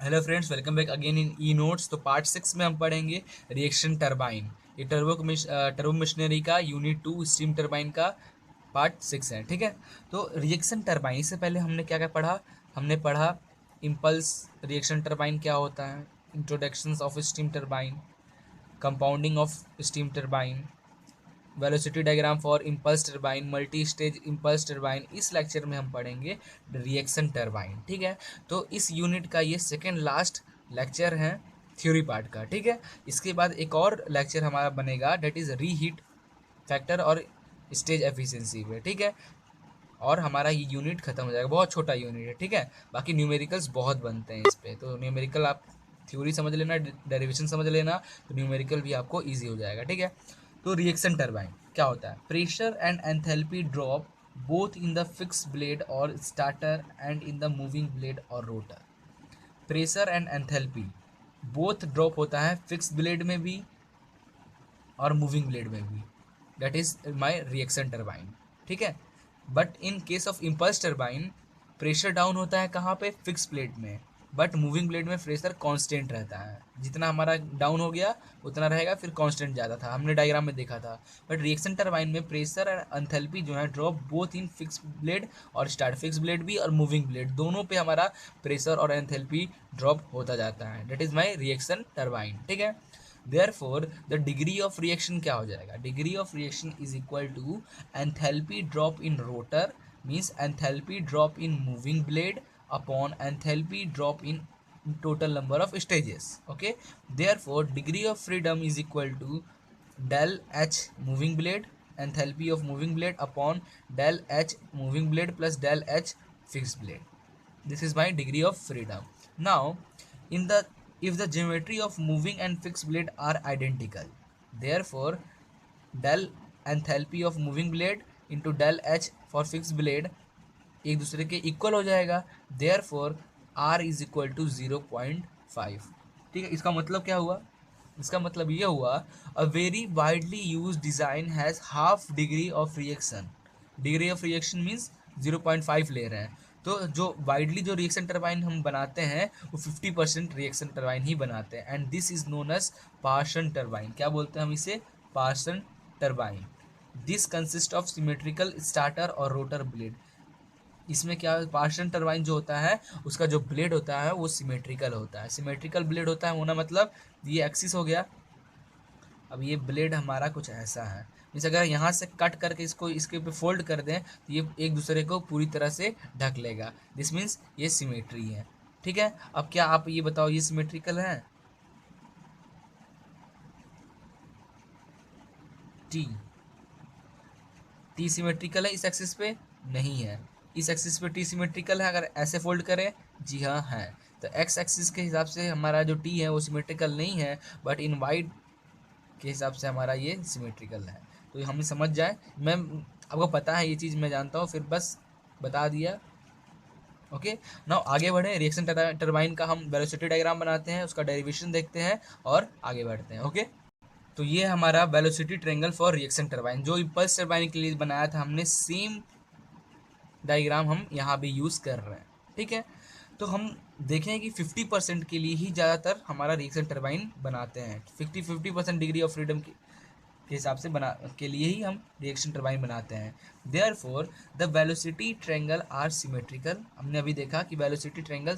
Hello friends, welcome back again in e notes. तो part 6 में हम पढ़ेंगे रिएक्शन टरबाइन। ये टर्बो मशीनरी का यूनिट 2 स्टीम टरबाइन का पार्ट 6 है। ठीक है। तो रिएक्शन टरबाइन से पहले हमने क्या क्या पढ़ा। हमने पढ़ा इम्पल्स रिएक्शन टरबाइन क्या होता है, introductions of steam turbine, compounding of steam turbine, velocity diagram for impulse turbine, multi stage impulse turbine. इस लेक्चर में हम पढ़ेंगे रिएक्शन टरबाइन। ठीक है। तो इस यूनिट का ये सेकेंड लास्ट लेक्चर है थ्योरी पार्ट का। ठीक है। इसके बाद एक और लेक्चर हमारा बनेगा, डेट इज़ रीहीट फैक्टर और स्टेज एफिशिएंसी पे। ठीक है। और हमारा ये यूनिट खत्म हो जाएगा। बहुत छोटा यूनिट है। ठीक है। बाकी न्यूमेरिकल्स बहुत बनते हैं इस पे, तो न्यूमेरिकल आप थ्योरी समझ लेना, डेरिवेशन समझ लेना, तो न्यूमेरिकल भी आपको ईजी हो जाएगा। ठीक है। तो रिएक्शन टरबाइन क्या होता है, pressure and enthalpy drop both in the fix blade और starter and in the moving blade और rotor. Pressure and enthalpy both drop होता है फिक्स ब्लेड में भी और मूविंग ब्लेड में भी। That is my reaction turbine. ठीक है। But in case of impulse turbine pressure down होता है कहाँ पे, फिक्स ब्लेड में, बट मूविंग ब्लेड में प्रेशर कांस्टेंट रहता है। जितना हमारा डाउन हो गया उतना रहेगा, फिर कांस्टेंट ज़्यादा था, हमने डायग्राम में देखा था। बट रिएक्शन टरबाइन में प्रेशर एंड एंथैल्पी जो है drop both in fix blade और स्टार्ट, फिक्स ब्लेड भी और मूविंग ब्लेड दोनों पे हमारा प्रेशर और एंथैल्पी ड्रॉप होता जाता है। That is my reaction turbine. ठीक है। Therefore the degree of reaction क्या हो जाएगा, degree of reaction is equal to enthalpy drop in rotor means enthalpy drop in moving blade upon enthalpy drop in total number of stages. Okay, therefore degree of freedom is equal to del h moving blade, enthalpy of moving blade upon del h moving blade plus del h fixed blade. This is my degree of freedom. Now in the, if the geometry of moving and fixed blade are identical, therefore del enthalpy of moving blade into del h for fixed blade एक दूसरे के equal हो जाएगा। Therefore R is equal to 0.5। ठीक है। इसका मतलब क्या हुआ, इसका मतलब ये हुआ a very widely use design has half degree of reaction. Degree of reaction means 0.5 ले रहे हैं। तो जो वाइडली जो रिएक्शन टरबाइन हम बनाते हैं वो 50% रिएक्शन टरबाइन ही बनाते हैं, and this is known as Parson turbine. क्या बोलते हैं हम इसे, Parson turbine. This consist of symmetrical starter और रोटर ब्लेड। इसमें क्या, पार्शन टरबाइन जो होता है उसका जो ब्लेड होता है वो सिमेट्रिकल होता है। सिमेट्रिकल ब्लेड होता है होना मतलब ये एक्सिस हो गया। अब ये ब्लेड हमारा कुछ ऐसा है, जैसे अगर यहाँ से कट करके इसको इसके ऊपर फोल्ड कर दें तो ये एक दूसरे को पूरी तरह से ढक लेगा। दिस मीन्स ये सिमेट्री है। ठीक है। अब क्या आप ये बताओ, ये सिमेट्रिकल है, टी टी सिमेट्रिकल है इस एक्सिस पे, नहीं है। इस एक्सिस पे टी सिमेट्रिकल है, अगर ऐसे फोल्ड करें, जी हाँ है। तो एक्स एक्सिस के हिसाब से हमारा जो टी है वो सिमेट्रिकल नहीं है, बट इन वाइड के हिसाब से हमारा ये सिमेट्रिकल है। तो ये हमें समझ जाए, मैं आपको पता है ये चीज़, मैं जानता हूँ, फिर बस बता दिया। ओके। नाउ आगे बढ़े, रिएक्शन टरबाइन का हम वेलोसिटी डायग्राम बनाते हैं, उसका डेरिवेशन देखते हैं और आगे बढ़ते हैं। ओके। तो ये हमारा velocity triangle for reaction turbine जो इम्पल्स टरबाइन के लिए बनाया था हमने, सेम डायग्राम हम यहाँ भी यूज़ कर रहे हैं। ठीक है। तो हम देखें कि 50% के लिए ही ज़्यादातर हमारा रिएक्शन टरबाइन बनाते हैं। 50% डिग्री ऑफ फ्रीडम के हिसाब से बना के लिए ही हम रिएक्शन टरबाइन बनाते हैं। Therefore the velocity triangle are symmetrical. हमने अभी देखा कि वेलोसिटी ट्रायंगल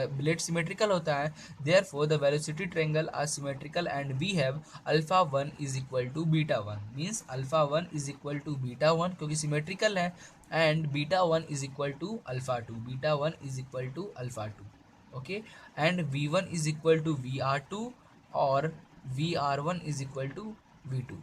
ब्लेड सिमेट्रिकल होता है। Therefore the velocity triangle are symmetrical and we have alpha one is equal to beta one means alpha one is equal to beta one क्योंकि symmetrical है, and beta one is equal to alpha two, beta one is equal to alpha two. Okay. And V one is equal to V R two और V R one is equal to V two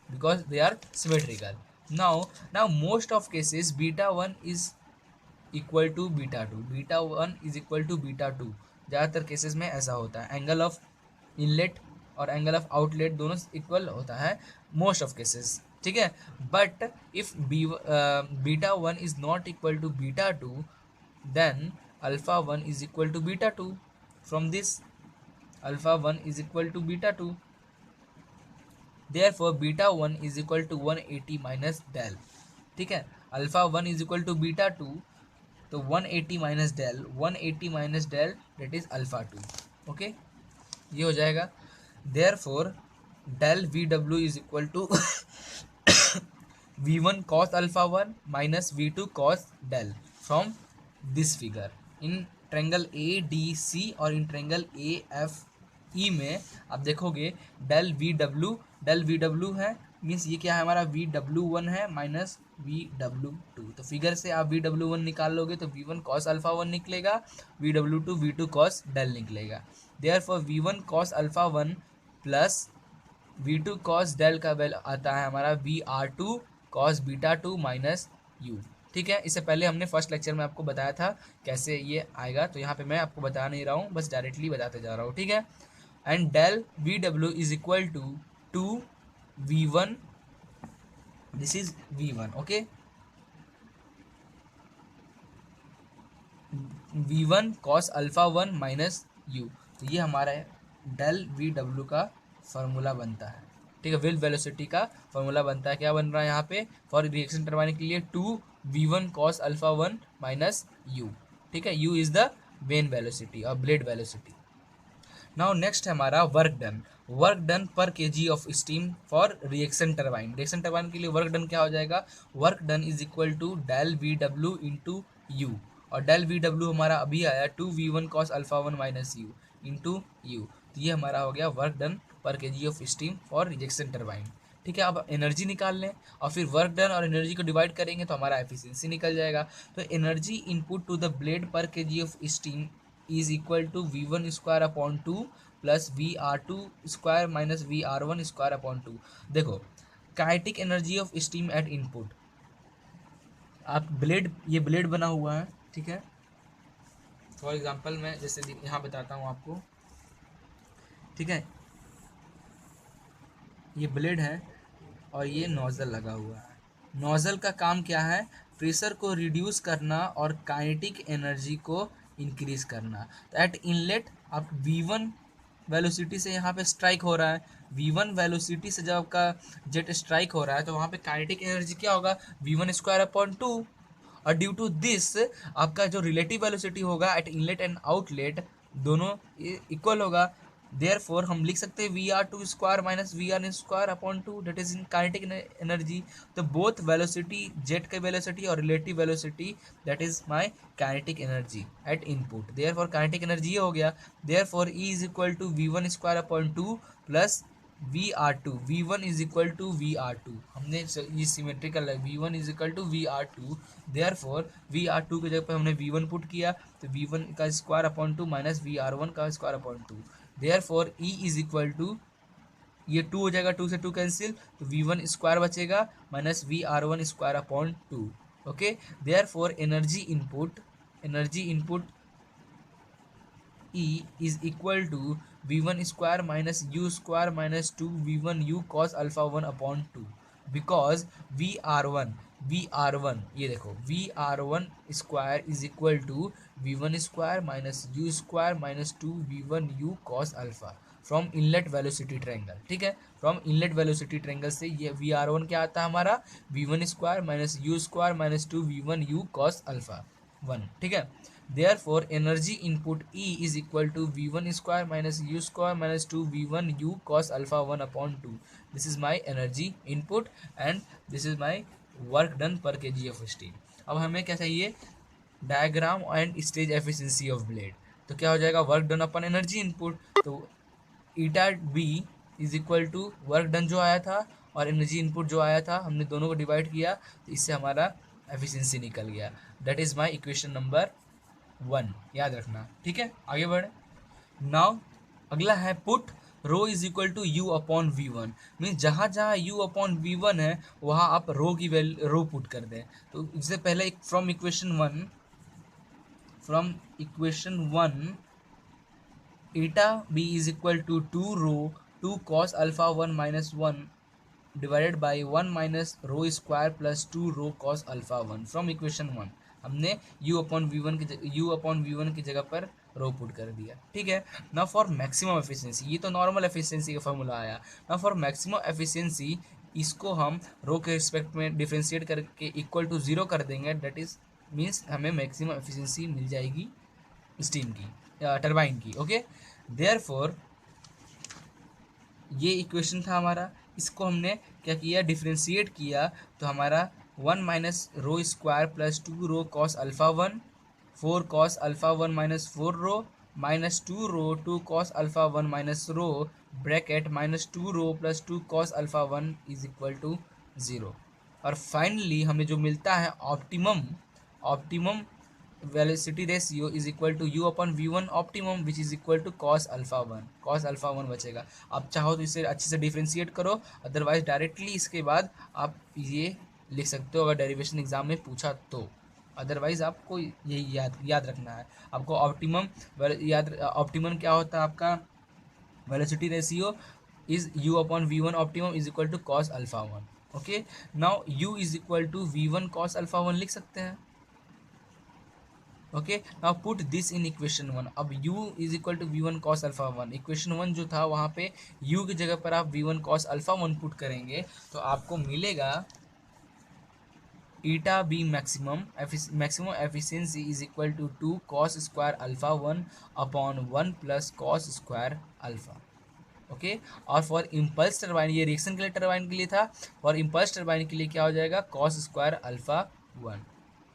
because they are symmetrical. Now most of cases beta 1 is equal to beta 2, beta 1 is equal to beta 2। ज़्यादातर cases में ऐसा होता है, angle of inlet और angle of outlet दोनों equal होता है most of cases. ठीक है। But if beta one is not equal to beta two then alpha one is equal to beta two. From this alpha one is equal to beta two, therefore beta one is equal to 180 minus del. ठीक है। Alpha one is equal to beta two तो 180 minus del 180 minus del that is alpha 2। Okay, ये हो जाएगा। Therefore del V W is equal to V1 cos alpha 1 minus V2 cos del from this figure in triangle A D C और in triangle A F E में आप देखोगे del V W है, means ये क्या है हमारा V W1 है माइनस VW2। तो फिगर से आप VW1 निकाल लोगे तो V1 cos alpha 1 निकलेगा, VW2 V2 cos del निकलेगा। Therefore V1 cos alpha 1 plus V2 cos del का वैल्यू आता है हमारा VR2 cos beta 2 minus U. ठीक है, इससे पहले हमने फर्स्ट लेक्चर में आपको बताया था कैसे ये आएगा, तो यहाँ पे मैं आपको बता नहीं रहा हूँ, बस डायरेक्टली बताते जा रहा हूँ। ठीक है, and del V W is equal to 2V1, this is V1। Okay, V1 cos alpha 1 minus U, तो ये हमारा डेल वी डब्ल्यू का फॉर्मूला बनता है। ठीक है, विल वेलोसिटी का फॉर्मूला बनता है। क्या बन रहा है यहाँ पे फॉर रिएक्शन टरबाइन के लिए 2V1 cos alpha 1 minus U. ठीक है, U is the vane velocity और ब्लेड वेलोसिटी। नाउ नेक्स्ट है हमारा वर्क डन पर KG of steam for reaction turbine. Reaction turbine के लिए वर्क डन क्या हो जाएगा, work done is equal to del V W into U, और डेल वी डब्ल्यू हमारा अभी आया 2V1 cos alpha 1 minus U into U, तो ये हमारा हो गया वर्क डन पर KG of steam for rejection turbine. ठीक है, अब एनर्जी निकाल लें और फिर वर्क डन और एनर्जी को डिवाइड करेंगे तो हमारा एफिशिएंसी निकल जाएगा। तो energy input to the blade per KG of steam is equal to V1 square upon 2 plus VR2 square minus VR1 square upon 2। देखो, kinetic energy of steam at input, आप blade, ये blade बना हुआ है। ठीक है, फॉर एग्जांपल मैं जैसे यहाँ बताता हूँ आपको। ठीक है, ये ब्लेड है और ये नोजल लगा हुआ है। नोजल का काम क्या है, प्रेशर को रिड्यूस करना और काइनेटिक एनर्जी को इंक्रीज करना। तो एट इनलेट आप V1 वेलोसिटी से यहाँ पे स्ट्राइक हो रहा है, V1 वेलोसिटी से जब आपका जेट स्ट्राइक हो रहा है तो वहाँ पे काइनेटिक एनर्जी क्या होगा, V1 स्क्वायर अपॉन 2, और ड्यू टू दिस आपका जो रिलेटिव वेलोसिटी होगा एट इनलेट एंड आउटलेट दोनों इक्वल होगा। देयरफॉर हम लिख सकते हैं VR2 square minus VR square upon 2 that is in kinetic energy. तो बोथ वेलोसिटी, जेट का वेलोसिटी और relative velocity that is my kinetic energy at input. Therefore kinetic energy ये हो गया। Therefore E is equal to V1 square upon 2 plus VR2, V1 is equal to VR2, हमने ये symmetrical है, V1 is equal to VR2। Therefore VR2 की जगह पे हमने V1 पुट किया तो V1 का स्क्वायर अपॉन 2 माइनस VR1 का square upon 2। Therefore E is equal to, ये 2 हो जाएगा, 2 से 2 कैंसिल, तो V1 स्क्वायर बचेगा minus VR1 square upon 2। Okay, therefore energy input E is equal to V1 square minus U square minus 2V1 U cos alpha 1 upon 2, because VR1 ये देखो VR1 square is equal to V1 square minus U square minus 2V1 U cos alpha from inlet velocity triangle. ठीक है, from inlet velocity triangle से ये VR1 क्या आता है हमारा, V1 square minus U square minus 2V1 U cos alpha 1। ठीक है, therefore energy input E is equal to V1 square minus U square minus 2V1 U cos alpha 1 upon 2. This is my energy input and this is my work done per kg of steel। अब हमें क्या चाहिए, diagram and stage efficiency of blade. तो क्या हो जाएगा, work done upon energy input, तो eta B is equal to work done जो आया था और एनर्जी इनपुट जो आया था, हमने दोनों को डिवाइड किया तो इससे हमारा एफिशिएंसी निकल गया। That is my equation number 1, याद रखना। ठीक है, आगे बढ़े। नाउ अगला है put rho is equal to you upon V1, means जहाँ जहाँ यू अपॉन V1 है वहाँ आप रो की वैल्यू रो पुट कर दें। तो इससे पहले from equation one eta B is equal to 2 rho 2 cos alpha 1 minus 1 divided by 1 minus rho square plus 2 rho cos alpha 1। From equation 1 हमने u अपॉन V1 की जगह पर रो पुट कर दिया। ठीक है, ना फॉर मैक्सिमम एफिशिएंसी, ये तो नॉर्मल एफिशिएंसी का फॉर्मूला आया, ना फॉर मैक्सिमम एफिशिएंसी इसको हम रो के रिस्पेक्ट में डिफ्रेंशिएट करके इक्वल टू 0 कर देंगे, दैट इज मीन्स हमें मैक्सिमम एफिशिएंसी मिल जाएगी स्टीम की, टरबाइन की। ओके, देयरफॉर ये इक्वेशन था हमारा, इसको हमने क्या किया, डिफ्रेंशिएट किया, तो हमारा 1 - रो² plus 2 rho cos alpha 1, 4 cos α1 minus 4 rho minus 2 rho 2 cos α1 minus rho bracket -2 rho plus 2 cos α1 is equal to 0। और फाइनली हमें जो मिलता है optimum velocity ratio is equal to you upon v1 optimum which is equal to cos α1 बचेगा। आप चाहो तो इसे अच्छे से डिफ्रेंशिएट करो, अदरवाइज डायरेक्टली इसके बाद आप ये लिख सकते हो अगर डेरिवेशन एग्जाम में पूछा तो। अदरवाइज आपको यही याद रखना है, आपको ऑप्टिमम क्या होता है आपका, velocity ratio is u upon v1 optimum is equal to cos α1। Okay, now u is equal to v1 cos α1 लिख सकते हैं। Okay, now put this in equation 1। अब u is equal to v1 cos α1, equation 1 जो था वहाँ पे u की जगह पर आप v1 cos α1 पुट करेंगे तो आपको मिलेगा eta B maximum efficiency is equal to 2 cos² α1 upon 1 plus cos² alpha. Okay, और फॉर इम्पल्स टरबाइन, ये रिएक्शन के लिए टरबाइन के लिए था, फॉर इम्पल्स टरबाइन के लिए क्या हो जाएगा, cos² α1।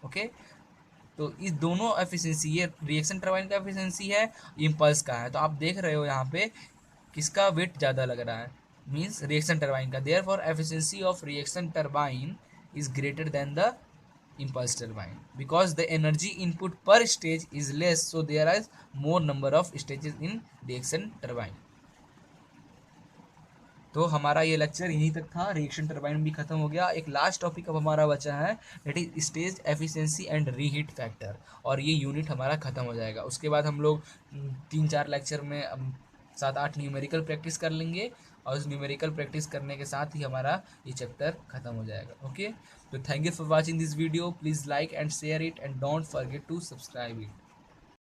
ओके, तो इस दोनों एफिशिएंसी, ये रिएक्शन टरबाइन का एफिशिएंसी है, इम्पल्स का है, तो आप देख रहे हो यहाँ पे किसका वेट ज़्यादा लग रहा है, मीन्स रिएक्शन टरबाइन का। Therefore efficiency of reaction turbine is greater than the impulse turbine because the energy input per stage is less, so there is more number of stages in reaction turbine। तो हमारा ये lecture यहीं तक था, reaction turbine भी खत्म हो गया। एक लास्ट टॉपिक अब हमारा बचा है, that is stage efficiency and reheat factor, और ये यूनिट हमारा खत्म हो जाएगा। उसके बाद हम लोग 3-4 लेक्चर में 7-8 न्यूमेरिकल प्रैक्टिस कर लेंगे, और उस न्यूमेरिकल प्रैक्टिस करने के साथ ही हमारा ये चैप्टर खत्म हो जाएगा। ओके, तो thank you for watching this video, please like and share it and don't forget to subscribe it.